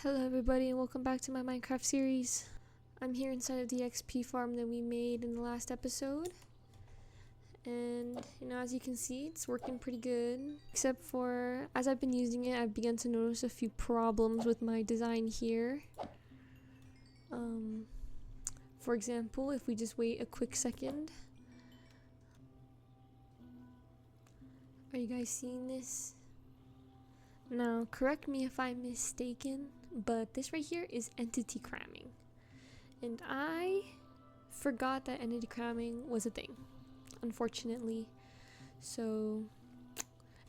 Hello everybody and welcome back to my Minecraft series. I'm here inside of the XP farm that we made in the last episode. And as you can see, it's working pretty good. Except for, as I've been using it, I've begun to notice a few problems with my design here. For example, if we just wait a quick second. Are you guys seeing this? Now, correct me if I'm mistaken, but this right here is entity cramming. And I forgot that entity cramming was a thing, unfortunately. So,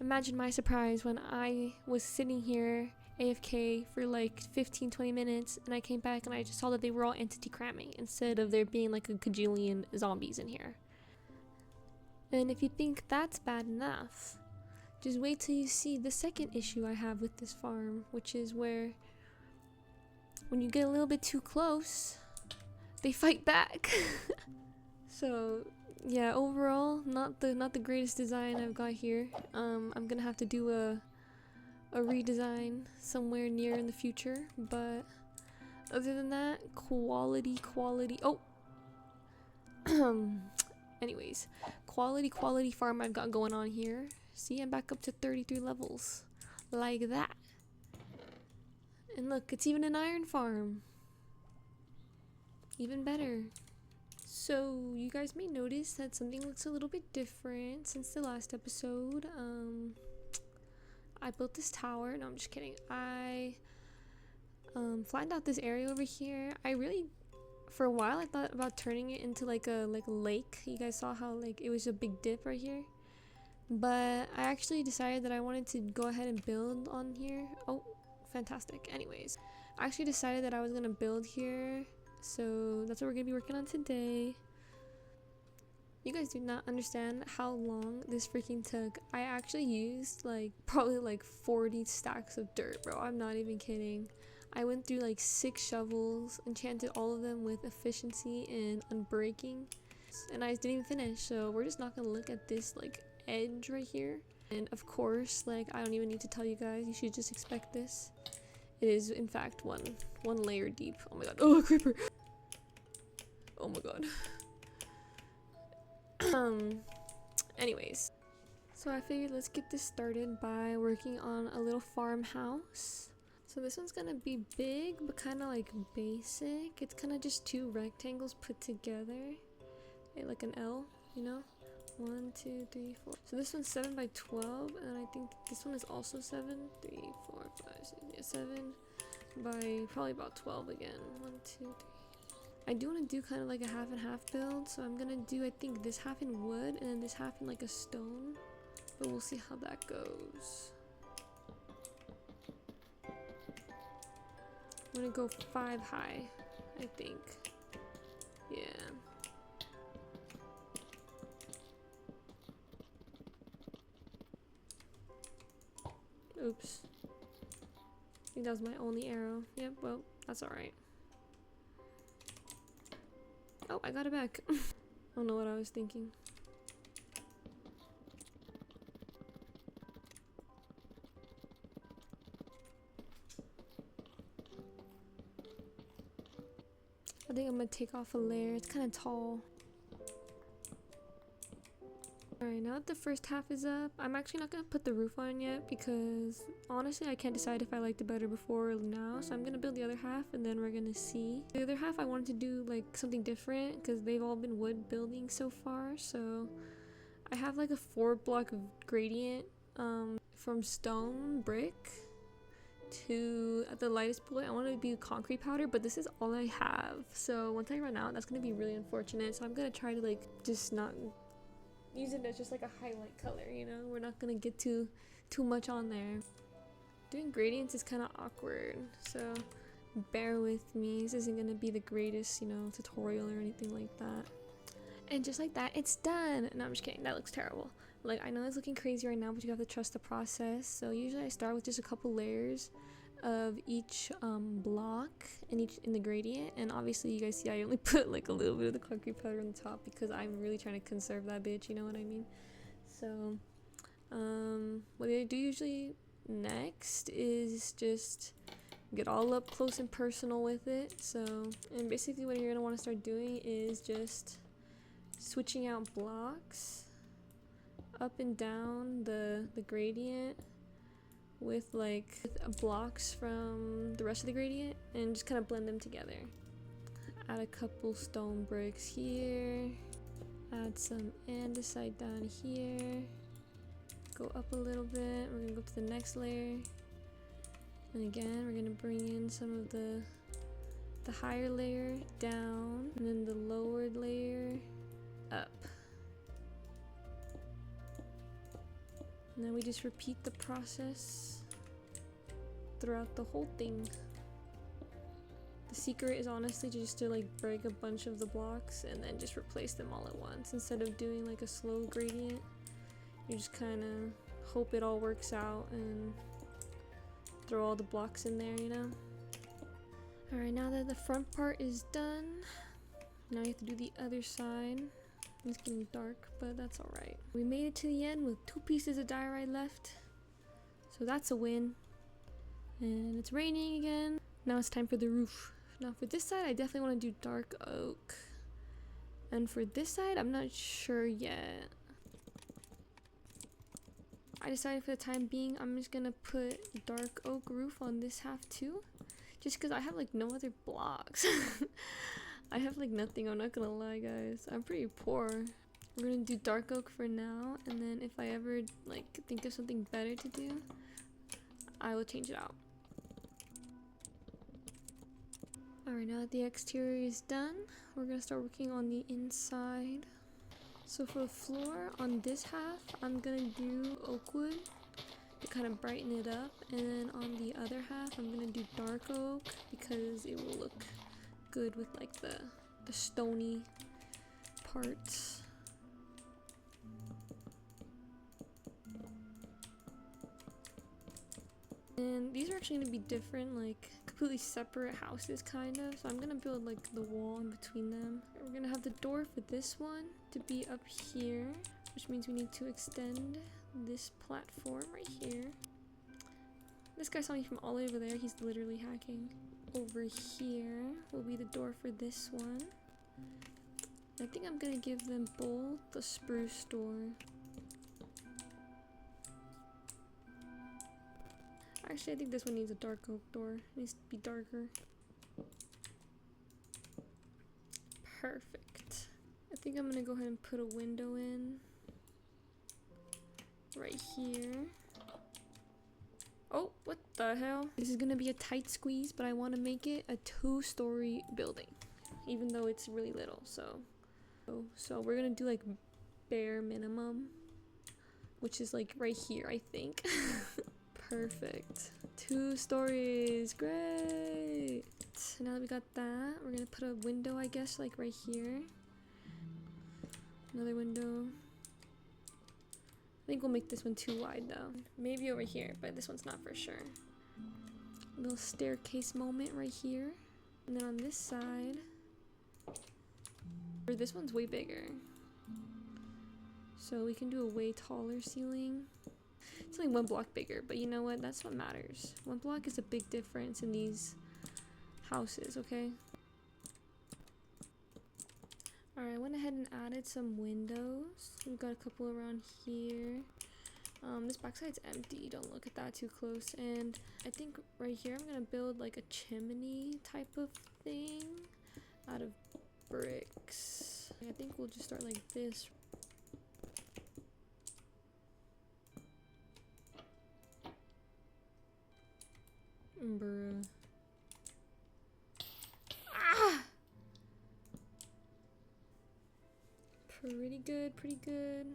imagine my surprise when I was sitting here AFK for like 15-20 minutes and I came back and I just saw that they were all entity cramming instead of there being like a kajillion zombies in here. And if you think that's bad enough, just wait till you see the second issue I have with this farm, which is where when you get a little bit too close, they fight back. So yeah, overall, not the greatest design I've got here. I'm gonna have to do a redesign somewhere near in the future, but other than that, quality. Oh, anyways, quality farm I've got going on here. See, I'm back up to 33 levels. Like that. And look, it's even an iron farm. Even better. So, you guys may notice that something looks a little bit different since the last episode. I built this tower. No, I'm just kidding. I flattened out this area over here. For a while, I thought about turning it into like a lake. You guys saw how it was a big dip right here. But I actually decided that I wanted to go ahead and build on here. Oh, fantastic. Anyways, I actually decided that I was gonna build here. So that's what we're gonna be working on today. You guys do not understand how long this freaking took. I actually used probably 40 stacks of dirt, bro. I'm not even kidding. I went through 6 shovels, enchanted all of them with efficiency and unbreaking, and I didn't even finish. So we're just not gonna look at this edge right here. And of course, I don't even need to tell you guys, you should just expect this. It is in fact one layer deep. Oh my god. Oh, a creeper. Oh my god. Anyways, so I figured let's get this started by working on a little farmhouse. So this one's gonna be big but kind of basic. It's kind of just 2 rectangles put together, like an L, 1, 2, 3, 4. So this one's 7 by 12, and I think this one is also 7. 3, 4, 5, 6, yeah, 7 by probably about 12 again. 1, 2, 3. I do want to do kind of like a half and half build, so I'm gonna do, I think, this half in wood and then this half in a stone, but we'll see how that goes. I'm gonna go 5 high, I think. Yeah. Oops. I think that was my only arrow. Yep, well, that's alright. Oh, I got it back. I don't know what I was thinking. I think I'm gonna take off a layer. It's kind of tall. Alright, now that the first half is up, I'm actually not gonna put the roof on yet because honestly I can't decide if I liked it better before or now, so I'm gonna build the other half and then we're gonna see. The other half I wanted to do something different because they've all been wood building so far, so I have a 4-block gradient from stone brick to at the lightest point I want it to be concrete powder, but this is all I have, so once I run out that's gonna be really unfortunate. So I'm gonna try to just not use it as just a highlight color, we're not gonna get too much on there. Doing gradients is kind of awkward, so bear with me. This isn't gonna be the greatest tutorial or anything like that. And just like that, it's done. No, I'm just kidding, that looks terrible. I know it's looking crazy right now, but you have to trust the process. So usually I start with just a couple layers of each block in the gradient, and obviously you guys see I only put a little bit of the concrete powder on the top because I'm really trying to conserve that bitch, you know what I mean? So what I do usually next is just get all up close and personal with it. So, and basically what you're gonna want to start doing is just switching out blocks up and down the gradient with like blocks from the rest of the gradient, and just kind of blend them together. Add a couple stone bricks here, add some andesite down here, go up a little bit. We're gonna go to the next layer, and again we're gonna bring in some of the higher layer down, and then the lower layer up. And then we just repeat the process throughout the whole thing. The secret is honestly just to like break a bunch of the blocks and then just replace them all at once. Instead of doing like a slow gradient, you just kind of hope it all works out and throw all the blocks in there, you know? Alright, now that the front part is done, now you have to do the other side. It's getting dark, but that's alright. We made it to the end with 2 pieces of diorite left, so that's a win. And it's raining again. Now it's time for the roof. Now for this side, I definitely want to do dark oak. And for this side, I'm not sure yet. I decided for the time being, I'm just gonna put dark oak roof on this half too. Just because I have like no other blocks. I have like nothing, I'm not gonna lie guys. I'm pretty poor. We're gonna do dark oak for now, and then if I ever like think of something better to do, I will change it out. Alright, now that the exterior is done, we're gonna start working on the inside. So for the floor on this half, I'm gonna do oak wood to kind of brighten it up, and then on the other half, I'm gonna do dark oak because it will look good with like the stony parts. And these are actually going to be different, like completely separate houses kind of, so I'm going to build like the wall in between them. We're going to have the door for this one to be up here, which means we need to extend this platform right here. This guy saw me from all over there, he's literally hacking. Over here will be the door for this one. I think I'm gonna give them both the spruce door. Actually, I think this one needs a dark oak door. It needs to be darker. Perfect. I think I'm gonna go ahead and put a window in right here. Oh, what the hell? This is gonna be a tight squeeze, but I want to make it a 2-story building, even though it's really little. So we're gonna do like bare minimum, which is like right here, I think. Perfect. 2 stories, great. Now that we got that, we're gonna put a window, I guess, like right here. Another window. I think we'll make this one too wide though. Maybe over here, but this one's not for sure. Little staircase moment right here. And then on this side, or this one's way bigger. So we can do a way taller ceiling. It's only 1 block bigger, but you know what? That's what matters. 1 block is a big difference in these houses, okay? Alright, I went ahead and added some windows. We've got a couple around here. This backside's empty, don't look at that too close. And I think right here I'm gonna build like a chimney type of thing out of bricks. I think we'll just start like this. Bruh. Pretty good, pretty good.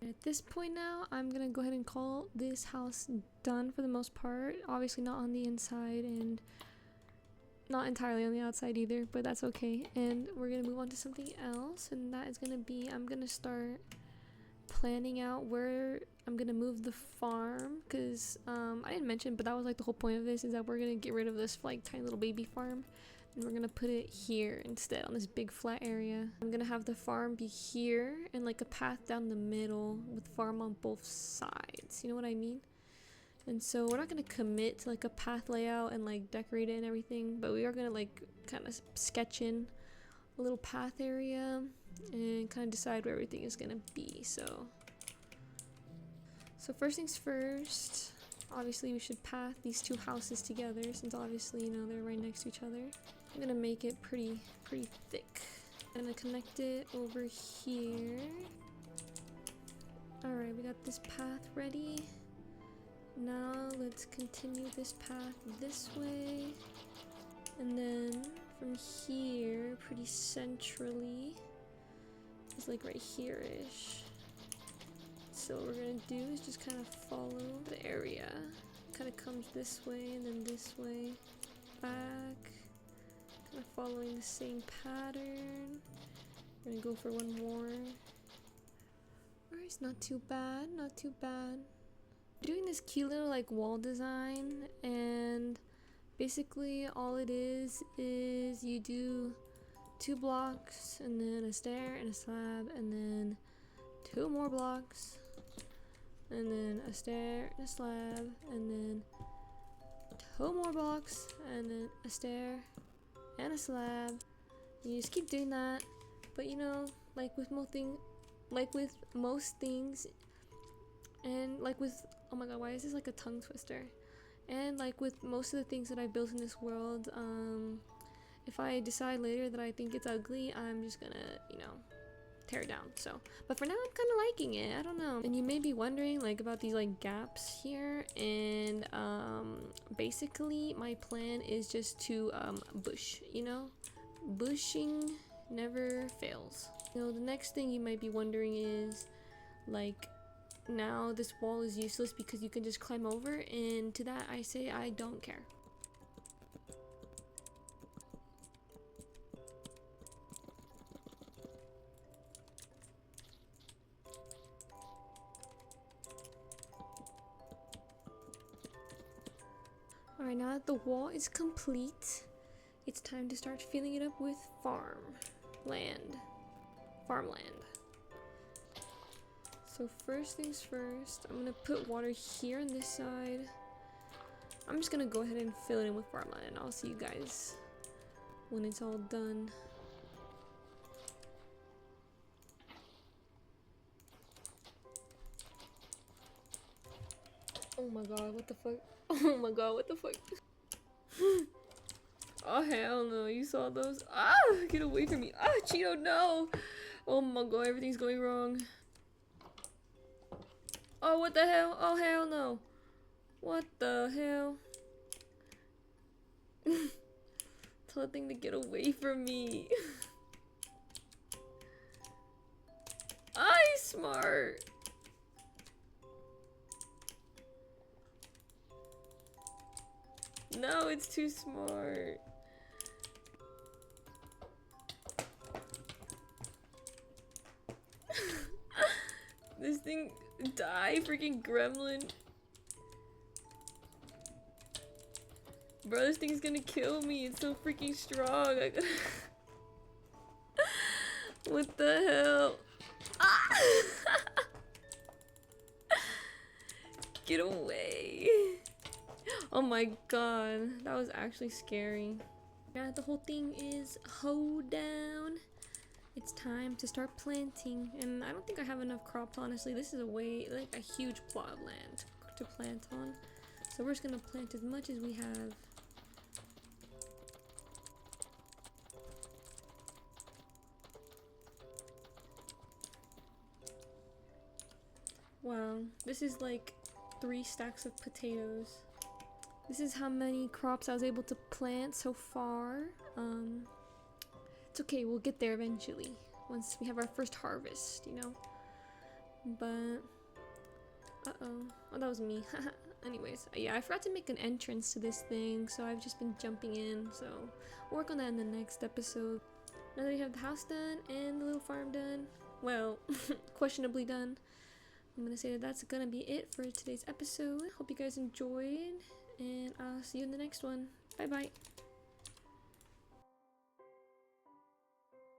At this point now, I'm gonna go ahead and call this house done for the most part. Obviously not on the inside and not entirely on the outside either, but that's okay. And we're gonna move on to something else, and that is gonna be, I'm gonna start planning out where I'm gonna move the farm, because I didn't mention, but that was like the whole point of this, is that we're gonna get rid of this like tiny little baby farm, and we're gonna put it here instead on this big flat area. I'm gonna have the farm be here and like a path down the middle with farm on both sides, you know what I mean? And so we're not gonna commit to like a path layout and like decorate it and everything, but we are gonna like kind of sketch in a little path area and kind of decide where everything is gonna be. So first things first, obviously we should path these two houses together, since obviously, you know, they're right next to each other. I'm gonna make it pretty thick. I'm gonna connect it over here. Alright, we got this path ready. Now let's continue this path this way. And then from here, pretty centrally, it's like right here-ish. So what we're gonna do is just kind of follow the area. Kind of comes this way and then this way, back. Kind of following the same pattern. We're gonna go for one more. Alright, it's not too bad, not too bad. Doing this cute little like wall design, and basically all it is you do 2 blocks and then a stair and a slab, and then 2 more blocks and then a stair and a slab, and then 2 more blocks and then a stair and a slab. And you just keep doing that. But you know, like with most things, and like with, oh my god, why is this like a tongue twister? And like with most of the things that I built in this world, if I decide later that I think it's ugly, I'm just gonna, you know, tear it down. So, but for now I'm kind of liking it. I don't know. And you may be wondering like about these like gaps here, and basically my plan is just to bush, you know, bushing never fails. You know, the next thing you might be wondering is like, now this wall is useless because you can just climb over, and to that I say I don't care. Alright, now that the wall is complete, it's time to start filling it up with farmland. So first things first, I'm gonna put water here on this side. I'm just gonna go ahead and fill it in with farmland, and I'll see you guys when it's all done. Oh my god, what the fuck? Oh my god, what the fuck? Oh hell no, you saw those? Ah, get away from me. Ah, Cheeto, no! Oh my god, everything's going wrong. Oh, what the hell? Oh hell no. What the hell? Tell that thing to get away from me. Ah, he's smart. No, it's too smart. This thing, die, freaking gremlin. Bro, this thing's gonna kill me. It's so freaking strong. What the hell? Ah! Get away. Oh my god, that was actually scary. Now that the whole thing is hoed down, it's time to start planting. And I don't think I have enough crops, honestly. This is a huge plot of land to plant on. So we're just gonna plant as much as we have. Wow, this is like 3 stacks of potatoes. This is how many crops I was able to plant so far. It's okay, we'll get there eventually once we have our first harvest, you know. But oh, that was me. Anyways, yeah, I forgot to make an entrance to this thing, so I've just been jumping in. So we'll work on that in the next episode. Now that we have the house done and the little farm done, well, questionably done, I'm gonna say that that's gonna be it for today's episode. Hope you guys enjoyed, and I'll see you in the next one. Bye bye.